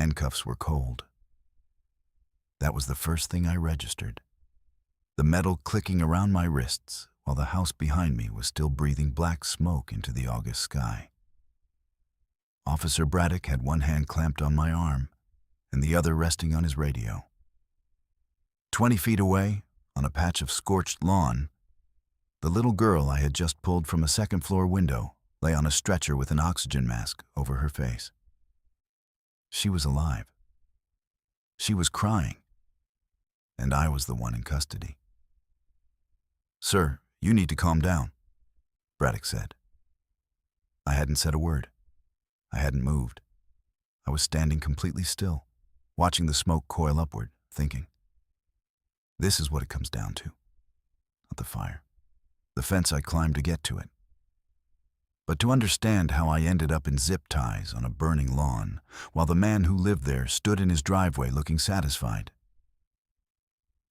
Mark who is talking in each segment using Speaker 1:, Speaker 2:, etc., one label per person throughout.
Speaker 1: handcuffs were cold. That was the first thing I registered. The metal clicking around my wrists while the house behind me was still breathing black smoke into the August sky. Officer Braddock had one hand clamped on my arm and the other resting on his radio. 20 feet away, on a patch of scorched lawn, the little girl I had just pulled from a second-floor window lay on a stretcher with an oxygen mask over her face. She was alive. She was crying, and I was the one in custody. "Sir, you need to calm down," Braddock said. I hadn't said a word. I hadn't moved. I was standing completely still, watching the smoke coil upward, thinking, this is what it comes down to. Not the fire. The fence I climbed to get to it. But to understand how I ended up in zip ties on a burning lawn, while the man who lived there stood in his driveway looking satisfied.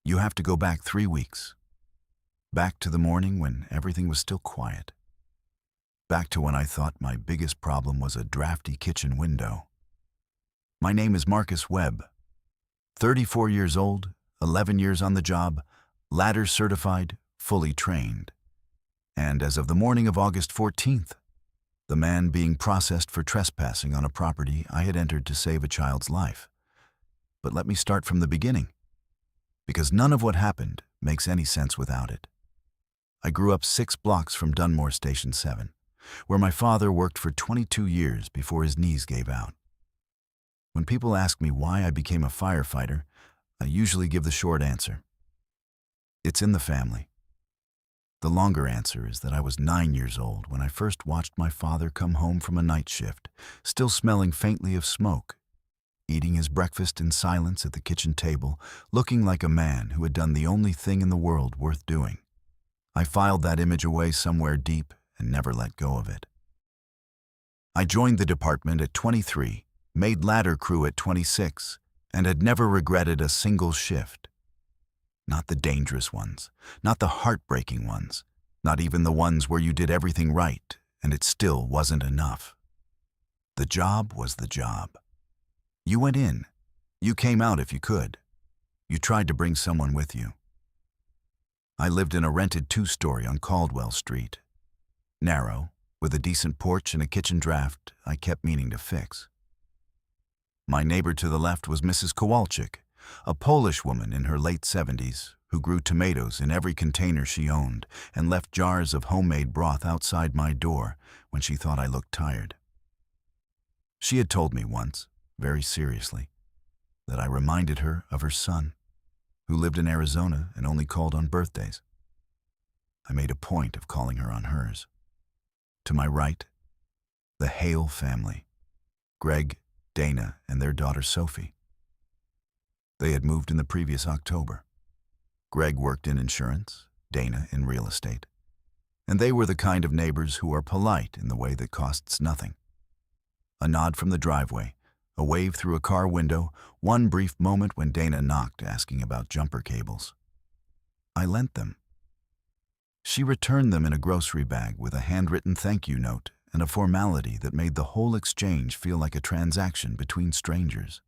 Speaker 1: You have to go back 3 weeks. Back to the morning when everything was still quiet. Back to when I thought my biggest problem was a drafty kitchen window. My name is Marcus Webb. 34 years old, 11 years on the job, ladder certified, fully trained. And as of the morning of August 14th, the man being processed for trespassing on a property I had entered to save a child's life. But let me start from the beginning, because none of what happened makes any sense without it. I grew up 6 blocks from Dunmore Station 7, where my father worked for 22 years before his knees gave out. When people ask me why I became a firefighter, I usually give the short answer. It's in the family. The longer answer is that I was 9 years old when I first watched my father come home from a night shift, still smelling faintly of smoke, eating his breakfast in silence at the kitchen table, looking like a man who had done the only thing in the world worth doing. I filed that image away somewhere deep and never let go of it. I joined the department at 23, made ladder crew at 26, and had never regretted a single shift. Not the dangerous ones, not the heartbreaking ones, not even the ones where you did everything right and it still wasn't enough. The job was the job. You went in. You came out if you could. You tried to bring someone with you. I lived in a rented 2-story on Caldwell Street. Narrow, with a decent porch and a kitchen draft I kept meaning to fix. My neighbor to the left was Mrs. Kowalczyk, a Polish woman in her late 70s who grew tomatoes in every container she owned and left jars of homemade broth outside my door when she thought I looked tired. She had told me once, very seriously, that I reminded her of her son, who lived in Arizona and only called on birthdays. I made a point of calling her on hers. To my right, the Hale family, Greg, Dana, and their daughter Sophie. They had moved in the previous October. Greg worked in insurance, Dana in real estate, and they were the kind of neighbors who are polite in the way that costs nothing. A nod from the driveway, a wave through a car window, one brief moment when Dana knocked asking about jumper cables. I lent them. She returned them in a grocery bag with a handwritten thank you note and a formality that made the whole exchange feel like a transaction between strangers.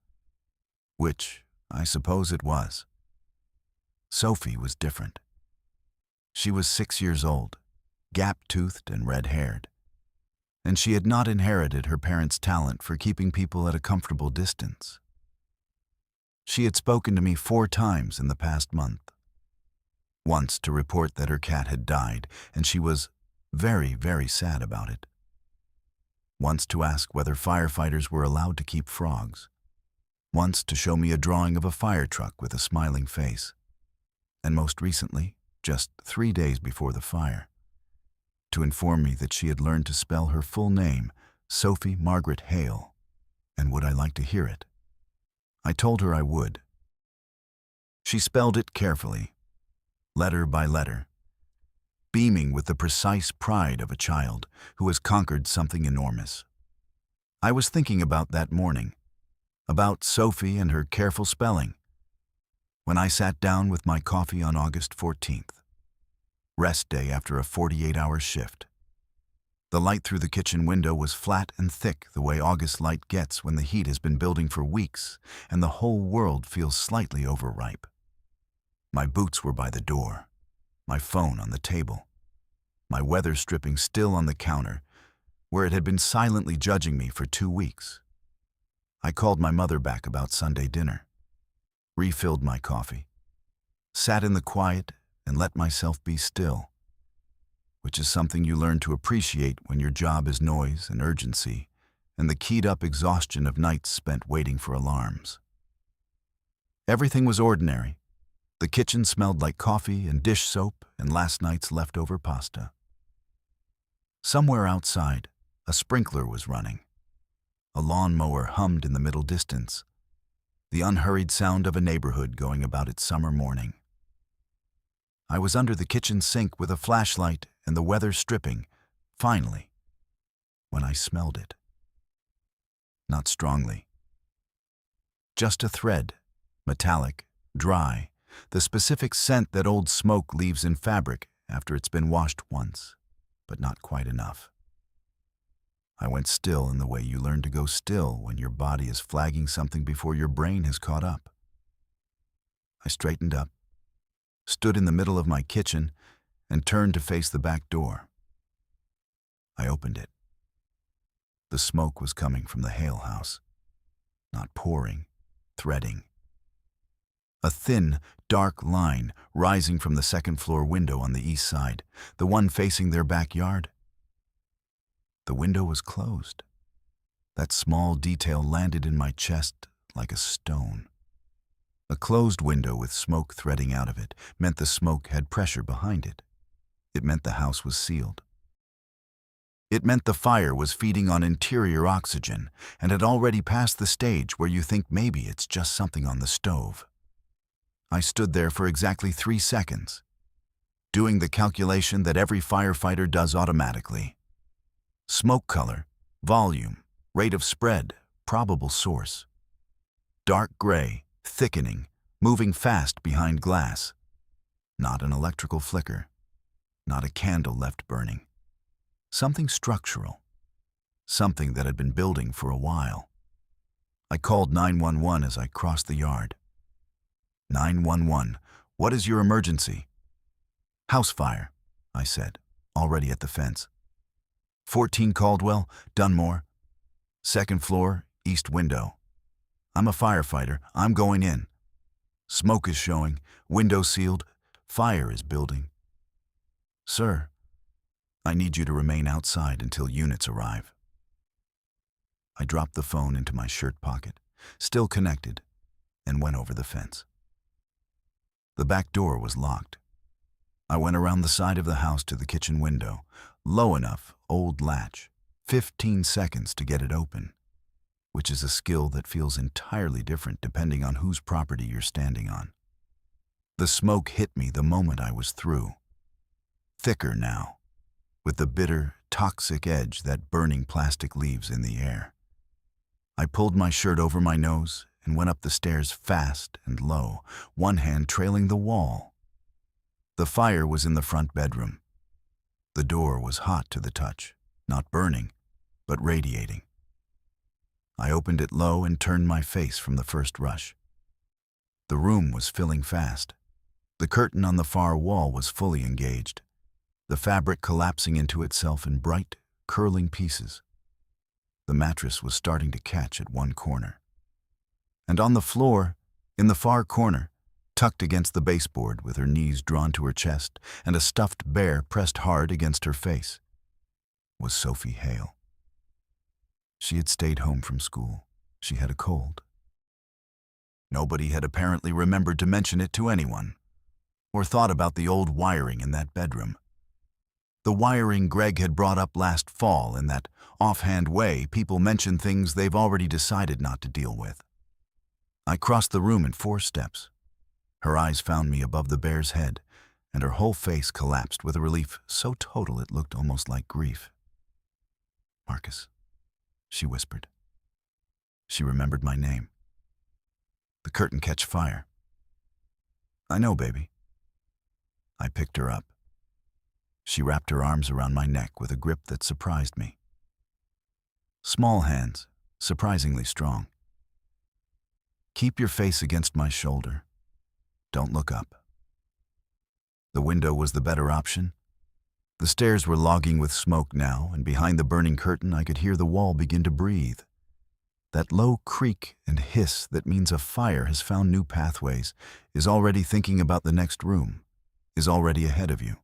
Speaker 1: Which, I suppose it was. Sophie was different. She was 6 years old, gap-toothed and red-haired, and she had not inherited her parents' talent for keeping people at a comfortable distance. She had spoken to me 4 times in the past month. Once to report that her cat had died, and she was very, very sad about it. Once to ask whether firefighters were allowed to keep frogs. Once to show me a drawing of a fire truck with a smiling face. And most recently, just 3 days before the fire, to inform me that she had learned to spell her full name, Sophie Margaret Hale, and would I like to hear it? I told her I would. She spelled it carefully, letter by letter, beaming with the precise pride of a child who has conquered something enormous. I was thinking about that morning, about Sophie and her careful spelling, when I sat down with my coffee on August 14th, rest day after a 48-hour shift. The light through the kitchen window was flat and thick the way August light gets when the heat has been building for weeks and the whole world feels slightly overripe. My boots were by the door, my phone on the table, my weather stripping still on the counter, where it had been silently judging me for 2 weeks. I called my mother back about Sunday dinner, refilled my coffee, sat in the quiet and let myself be still, which is something you learn to appreciate when your job is noise and urgency and the keyed-up exhaustion of nights spent waiting for alarms. Everything was ordinary. The kitchen smelled like coffee and dish soap and last night's leftover pasta. Somewhere outside, a sprinkler was running. A lawnmower hummed in the middle distance, the unhurried sound of a neighborhood going about its summer morning. I was under the kitchen sink with a flashlight and the weather stripping, finally, when I smelled it. Not strongly. Just a thread, metallic, dry, the specific scent that old smoke leaves in fabric after it's been washed once, but not quite enough. I went still in the way you learn to go still when your body is flagging something before your brain has caught up. I straightened up, stood in the middle of my kitchen, and turned to face the back door. I opened it. The smoke was coming from the Hale house, not pouring, threading. A thin, dark line rising from the second-floor window on the east side, the one facing their backyard. The window was closed. That small detail landed in my chest like a stone. A closed window with smoke threading out of it meant the smoke had pressure behind it. It meant the house was sealed. It meant the fire was feeding on interior oxygen and had already passed the stage where you think maybe it's just something on the stove. I stood there for exactly 3 seconds, doing the calculation that every firefighter does automatically. Smoke color, volume, rate of spread, probable source. Dark gray, thickening, moving fast behind glass. Not an electrical flicker. Not a candle left burning. Something structural. Something that had been building for a while. I called 911 as I crossed the yard. 911, what is your emergency? House fire, I said, already at the fence. 14 Caldwell, Dunmore. Second floor, east window. I'm a firefighter. I'm going in. Smoke is showing, window sealed, fire is building. Sir, I need you to remain outside until units arrive. I dropped the phone into my shirt pocket, still connected, and went over the fence. The back door was locked. I went around the side of the house to the kitchen window, low enough, old latch, 15 seconds to get it open, which is a skill that feels entirely different depending on whose property you're standing on. The smoke hit me the moment I was through. Thicker now, with the bitter, toxic edge that burning plastic leaves in the air. I pulled my shirt over my nose and went up the stairs fast and low, one hand trailing the wall. The fire was in the front bedroom. The door was hot to the touch, not burning, but radiating. I opened it low and turned my face from the first rush. The room was filling fast. The curtain on the far wall was fully engaged, the fabric collapsing into itself in bright, curling pieces. The mattress was starting to catch at one corner. And on the floor, in the far corner, tucked against the baseboard with her knees drawn to her chest and a stuffed bear pressed hard against her face, was Sophie Hale. She had stayed home from school. She had a cold. Nobody had apparently remembered to mention it to anyone, or thought about the old wiring in that bedroom. The wiring Greg had brought up last fall in that offhand way people mention things they've already decided not to deal with. I crossed the room in 4 steps. Her eyes found me above the bear's head, and her whole face collapsed with a relief so total it looked almost like grief. Marcus, she whispered. She remembered my name. The curtain catch fire. I know, baby. I picked her up. She wrapped her arms around my neck with a grip that surprised me. Small hands, surprisingly strong. Keep your face against my shoulder. Don't look up. The window was the better option. The stairs were logging with smoke now, and behind the burning curtain I could hear the wall begin to breathe. That low creak and hiss that means a fire has found new pathways, is already thinking about the next room, is already ahead of you.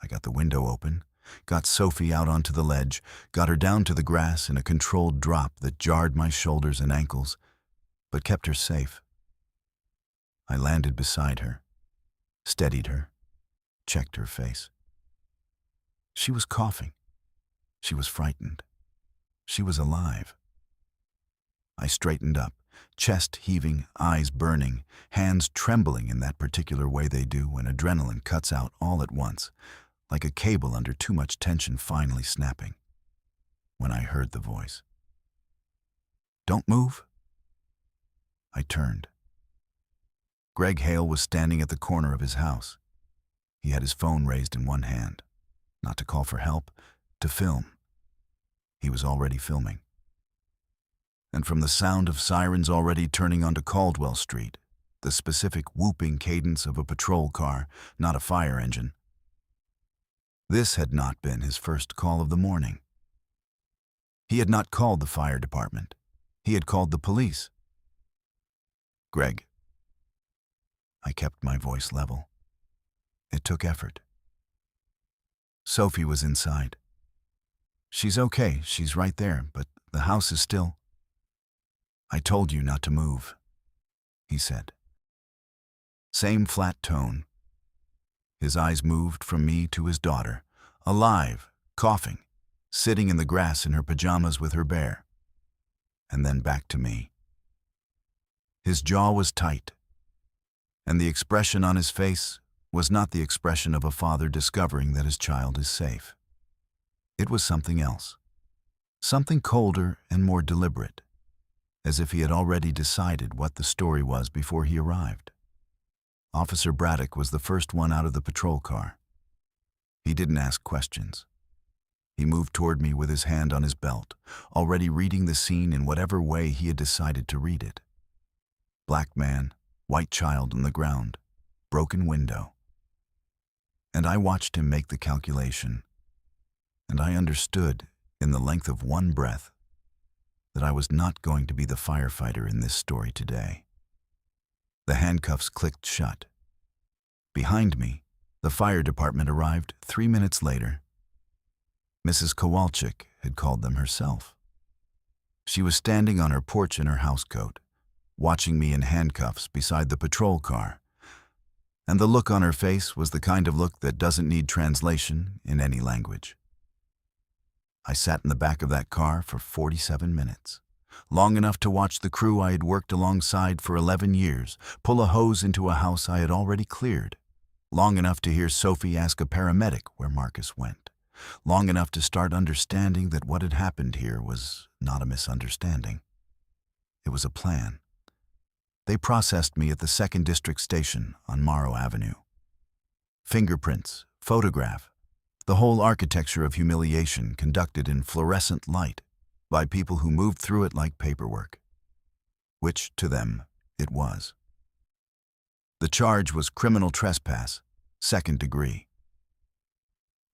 Speaker 1: I got the window open, got Sophie out onto the ledge, got her down to the grass in a controlled drop that jarred my shoulders and ankles, but kept her safe. I landed beside her, steadied her, checked her face. She was coughing. She was frightened. She was alive. I straightened up, chest heaving, eyes burning, hands trembling in that particular way they do when adrenaline cuts out all at once, like a cable under too much tension finally snapping. When I heard the voice. "Don't move." I turned. Greg Hale was standing at the corner of his house. He had his phone raised in one hand, not to call for help, to film. He was already filming. And from the sound of sirens already turning onto Caldwell Street, the specific whooping cadence of a patrol car, not a fire engine, this had not been his first call of the morning. He had not called the fire department. He had called the police. "Greg." I kept my voice level. It took effort. Sophie was inside. "She's okay, she's right there, but the house is still." "I told you not to move," he said. Same flat tone. His eyes moved from me to his daughter, alive, coughing, sitting in the grass in her pajamas with her bear, and then back to me. His jaw was tight, and the expression on his face was not the expression of a father discovering that his child is safe. It was something else, something colder and more deliberate, as if he had already decided what the story was before he arrived. Officer Braddock was the first one out of the patrol car. He didn't ask questions. He moved toward me with his hand on his belt, already reading the scene in whatever way he had decided to read it. Black man, white child on the ground, broken window. And I watched him make the calculation, and I understood, in the length of one breath, that I was not going to be the firefighter in this story today. The handcuffs clicked shut. Behind me, the fire department arrived 3 minutes later. Mrs. Kowalczyk had called them herself. She was standing on her porch in her housecoat, watching me in handcuffs beside the patrol car, and the look on her face was the kind of look that doesn't need translation in any language. I sat in the back of that car for 47 minutes, long enough to watch the crew I had worked alongside for 11 years pull a hose into a house I had already cleared, long enough to hear Sophie ask a paramedic where Marcus went, long enough to start understanding that what had happened here was not a misunderstanding. It was a plan. They processed me at the 2nd District Station on Morrow Avenue. Fingerprints, photograph, the whole architecture of humiliation conducted in fluorescent light by people who moved through it like paperwork, which, to them, it was. The charge was criminal trespass, 2nd degree.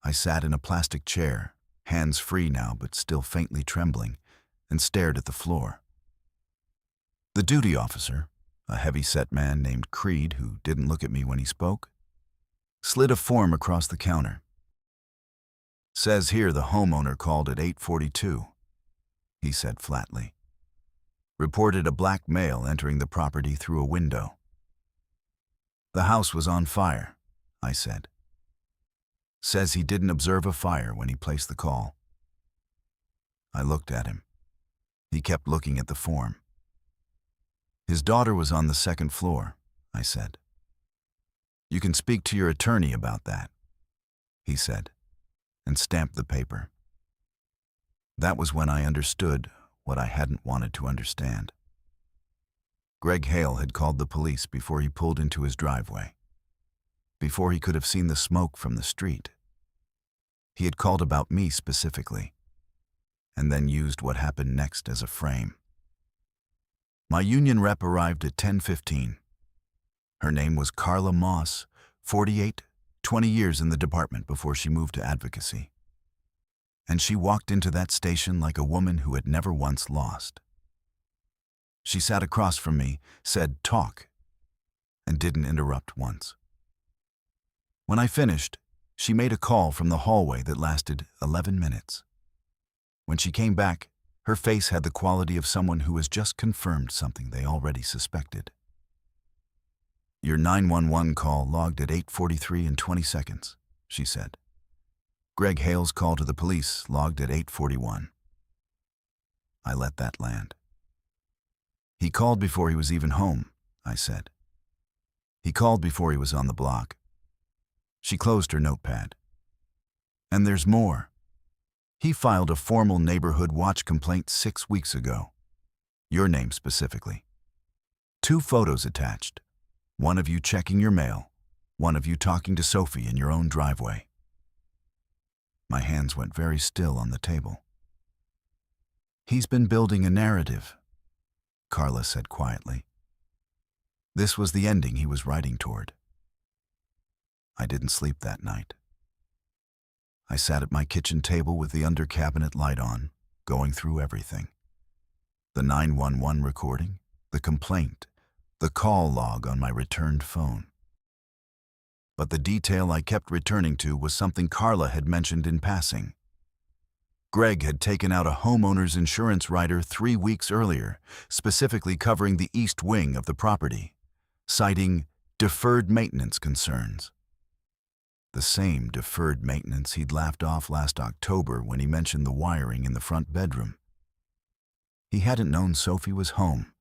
Speaker 1: I sat in a plastic chair, hands free now but still faintly trembling, and stared at the floor. The duty officer, a heavy-set man named Creed who didn't look at me when he spoke, slid a form across the counter. "Says here the homeowner called at 8:42, he said flatly. "Reported a black male entering the property through a window." "The house was on fire," I said. "Says he didn't observe a fire when he placed the call." I looked at him. He kept looking at the form. "His daughter was on the 2nd floor," I said. "You can speak to your attorney about that," he said, and stamped the paper. That was when I understood what I hadn't wanted to understand. Greg Hale had called the police before he pulled into his driveway, before he could have seen the smoke from the street, He had called about me specifically, and then used what happened next as a frame. My union rep arrived at 10:15. Her name was Carla Moss, 48, 20 years in the department before she moved to advocacy. And she walked into that station like a woman who had never once lost. She sat across from me, said, "Talk," and didn't interrupt once. When I finished, she made a call from the hallway that lasted 11 minutes. When she came back, her face had the quality of someone who has just confirmed something they already suspected. "Your 911 call logged at 8:43 and 20 seconds, she said. "Greg Hale's call to the police logged at 8:41. I let that land. "He called before he was even home," I said. "He called before he was on the block." She closed her notepad. "And there's more. He filed a formal neighborhood watch complaint 6 weeks ago. Your name specifically. 2 photos attached. One of you checking your mail, one of you talking to Sophie in your own driveway." My hands went very still on the table. "He's been building a narrative," Carla said quietly. This was the ending he was writing toward. I didn't sleep that night. I sat at my kitchen table with the under-cabinet light on, going through everything. The 911 recording, the complaint, the call log on my returned phone. But the detail I kept returning to was something Carla had mentioned in passing. Greg had taken out a homeowner's insurance rider 3 weeks earlier, specifically covering the east wing of the property, citing deferred maintenance concerns. The same deferred maintenance he'd laughed off last October when he mentioned the wiring in the front bedroom. He hadn't known Sophie was home.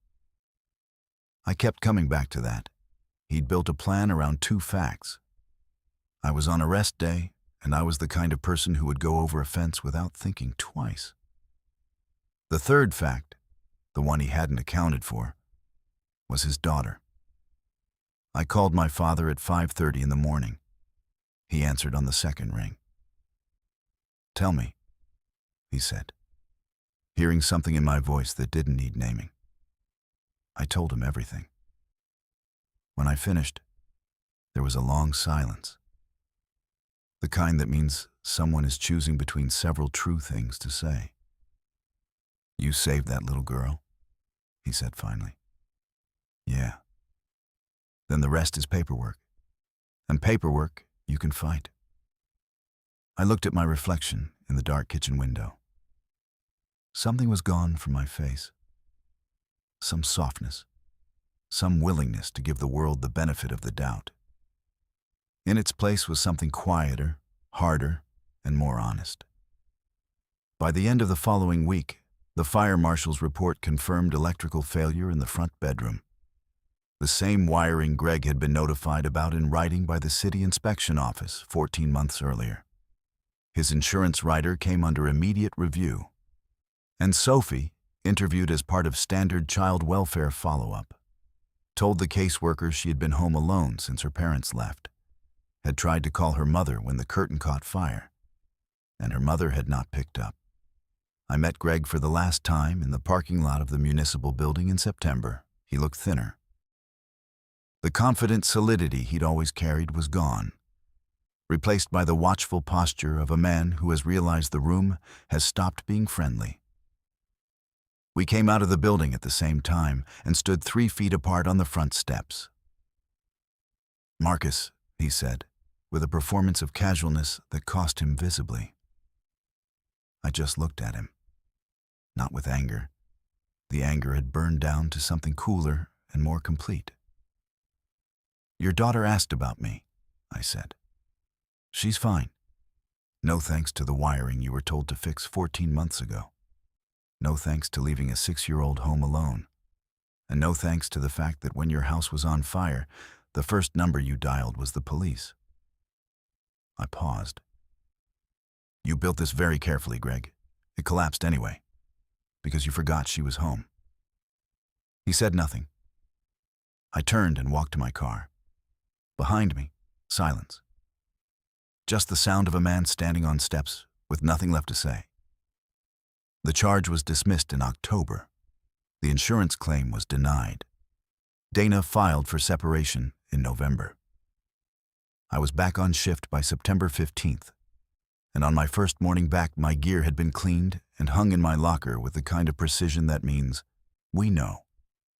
Speaker 1: I kept coming back to that. He'd built a plan around 2 facts. I was on arrest day, and I was the kind of person who would go over a fence without thinking twice. The third fact, the one he hadn't accounted for, was his daughter. I called my father at 5:30 in the morning. He answered on the second ring. "Tell me," he said, hearing something in my voice that didn't need naming. I told him everything. When I finished, there was a long silence. The kind that means someone is choosing between several true things to say. "You saved that little girl," he said finally. "Yeah. Then the rest is paperwork. And paperwork you can fight." I looked at my reflection in the dark kitchen window. Something was gone from my face. Some softness, some willingness to give the world the benefit of the doubt. In its place was something quieter, harder, and more honest. By the end of the following week, the fire marshal's report confirmed electrical failure in the front bedroom. The same wiring Greg had been notified about in writing by the city inspection office 14 months earlier. His insurance rider came under immediate review. And Sophie, interviewed as part of standard child welfare follow-up, told the caseworker she had been home alone since her parents left, had tried to call her mother when the curtain caught fire, and her mother had not picked up. I met Greg for the last time in the parking lot of the municipal building in September. He looked thinner. The confident solidity he'd always carried was gone, replaced by the watchful posture of a man who has realized the room has stopped being friendly. We came out of the building at the same time and stood 3 feet apart on the front steps. "Marcus," he said, with a performance of casualness that cost him visibly. I just looked at him, not with anger. The anger had burned down to something cooler and more complete. "Your daughter asked about me," I said. "She's fine. No thanks to the wiring you were told to fix 14 months ago. No thanks to leaving a 6-year-old home alone. And no thanks to the fact that when your house was on fire, the first number you dialed was the police." I paused. "You built this very carefully, Greg. It collapsed anyway, because you forgot she was home." He said nothing. I turned and walked to my car. Behind me, silence. just the sound of a man standing on steps with nothing left to say. The charge was dismissed in October. The insurance claim was denied. Dana filed for separation in November. I was back on shift by September 15th, and on my first morning back, my gear had been cleaned and hung in my locker with the kind of precision that means, "We know,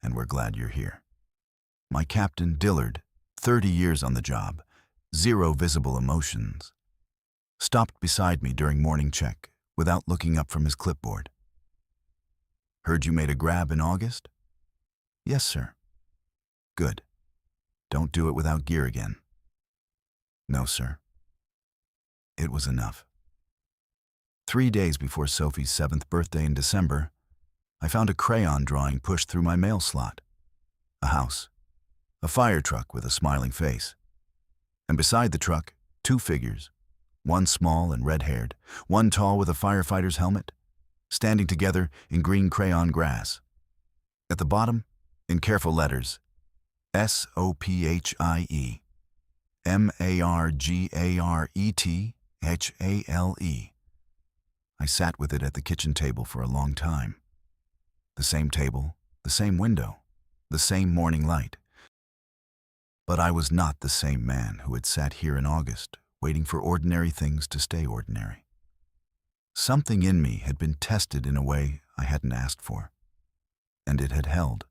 Speaker 1: and we're glad you're here." My captain, Dillard, 30 years on the job, 0 visible emotions, stopped beside me during morning check without looking up from his clipboard. "Heard you made a grab in August?" "Yes, sir." "Good. Don't do it without gear again." "No, sir." It was enough. 3 days before Sophie's 7th birthday in December, I found a crayon drawing pushed through my mail slot. A house, a fire truck with a smiling face, and beside the truck, 2 figures, one small and red-haired, one tall with a firefighter's helmet, standing together in green crayon grass. At the bottom, in careful letters, SOPHIE, MARGARETHALE. I sat with it at the kitchen table for a long time. The same table, the same window, the same morning light. But I was not the same man who had sat here in August, waiting for ordinary things to stay ordinary. Something in me had been tested in a way I hadn't asked for, and it had held,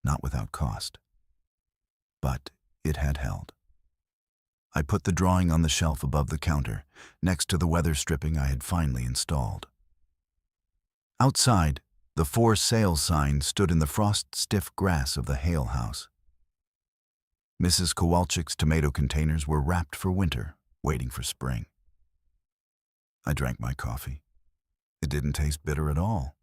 Speaker 1: not without cost. But it had held. I put the drawing on the shelf above the counter, next to the weather stripping I had finally installed. Outside, the for sale sign stood in the frost-stiff grass of the Hale house. Mrs. Kowalczyk's tomato containers were wrapped for winter, waiting for spring. I drank my coffee. It didn't taste bitter at all.